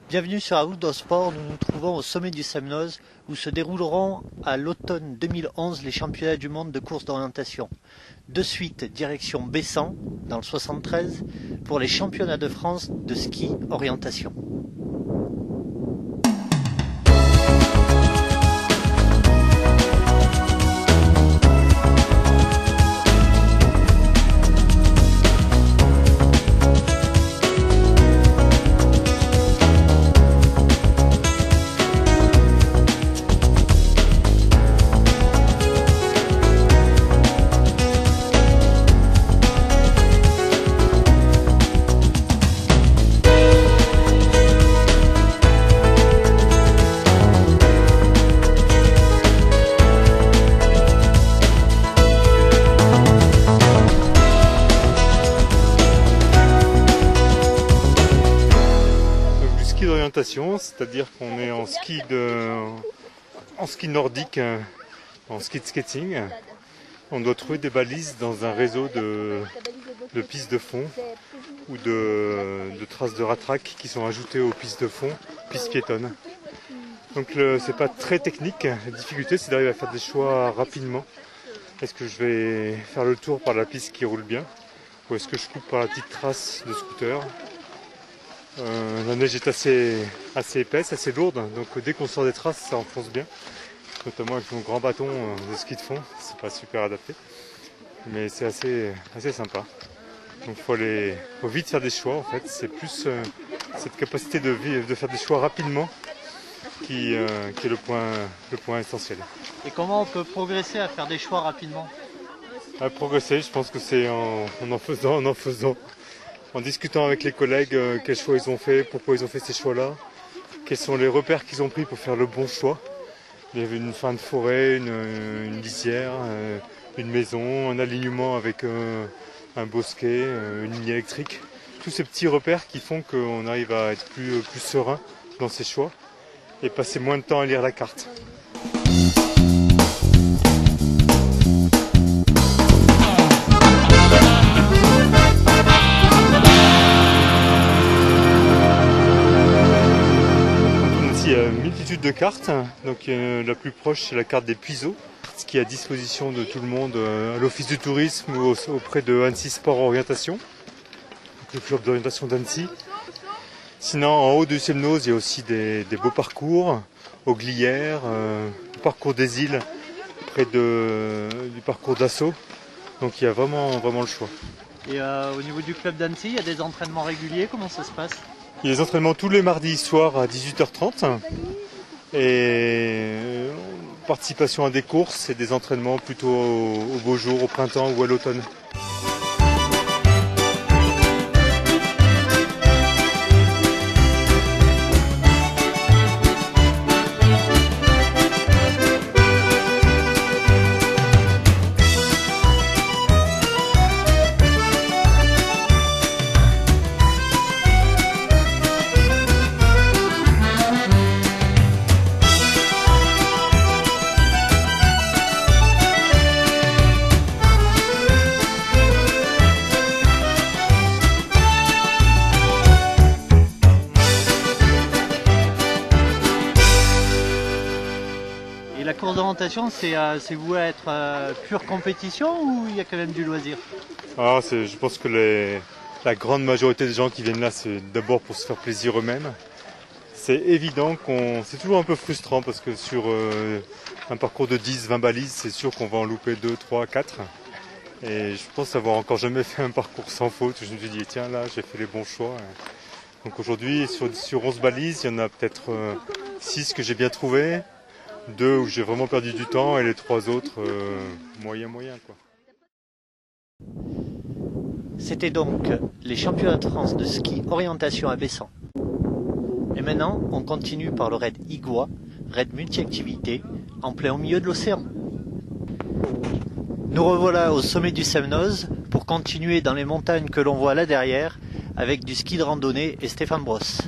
Bienvenue sur Outdoor Sport, nous nous trouvons au sommet du Semnoz où se dérouleront à l'automne 2011 les championnats du monde de course d'orientation. De suite, direction Bessan, dans le 73, pour les championnats de France de ski orientation. C'est-à-dire qu'on est en ski nordique, en ski de skating. On doit trouver des balises dans un réseau de pistes de fond ou de traces de ratraque qui sont ajoutées aux pistes de fond, pistes piétonnes. Donc c'est pas très technique. La difficulté, c'est d'arriver à faire des choix rapidement. Est-ce que je vais faire le tour par la piste qui roule bien, ou est-ce que je coupe par la petite trace de scooter? La neige est assez épaisse, assez lourde, donc dès qu'on sort des traces, ça enfonce bien. Notamment avec mon grand bâton de ski de fond, c'est pas super adapté, mais c'est assez sympa. Donc faut vite faire des choix en fait. C'est plus cette capacité de faire des choix rapidement qui est le point essentiel. Et comment on peut progresser à faire des choix rapidement? À progresser, je pense que c'est en faisant. En discutant avec les collègues, quels choix ils ont fait, pourquoi ils ont fait ces choix-là, quels sont les repères qu'ils ont pris pour faire le bon choix. Il y avait une fin de forêt, une lisière, une maison, un alignement avec un bosquet, une ligne électrique. Tous ces petits repères qui font qu'on arrive à être plus serein dans ses choix et passer moins de temps à lire la carte. Il y a une multitude de cartes, donc la plus proche c'est la carte des Puiseaux, ce qui est à disposition de tout le monde à l'office du tourisme ou auprès de Annecy Sport Orientation, le club d'orientation d'Annecy. Sinon en haut du Semnoz il y a aussi des beaux parcours, aux Glières, le parcours des îles près du parcours d'Assaut, donc il y a vraiment le choix. Et au niveau du club d'Annecy, il y a des entraînements réguliers, comment ça se passe? Il y a des entraînements tous les mardis soirs à 18h30 et participation à des courses et des entraînements plutôt au beau jour, au printemps ou à l'automne. La course d'orientation, c'est voué à être pure compétition ou il y a quand même du loisir? Je pense que la grande majorité des gens qui viennent là, c'est d'abord pour se faire plaisir eux-mêmes. C'est évident c'est toujours un peu frustrant parce que sur un parcours de 10-20 balises, c'est sûr qu'on va en louper 2, 3, 4. Et je pense avoir encore jamais fait un parcours sans faute. Je me suis dit, tiens là, j'ai fait les bons choix. Donc aujourd'hui, sur 11 balises, il y en a peut-être 6 que j'ai bien trouvées. 2 où j'ai vraiment perdu du temps et les 3 autres moyen quoi. C'était donc les championnats de France de ski orientation à Bessan. Et maintenant, on continue par le raid Igua, raid multi-activité, en plein au milieu de l'océan. Nous revoilà au sommet du Semnoz pour continuer dans les montagnes que l'on voit là derrière avec du ski de randonnée et Stéphane Brosse.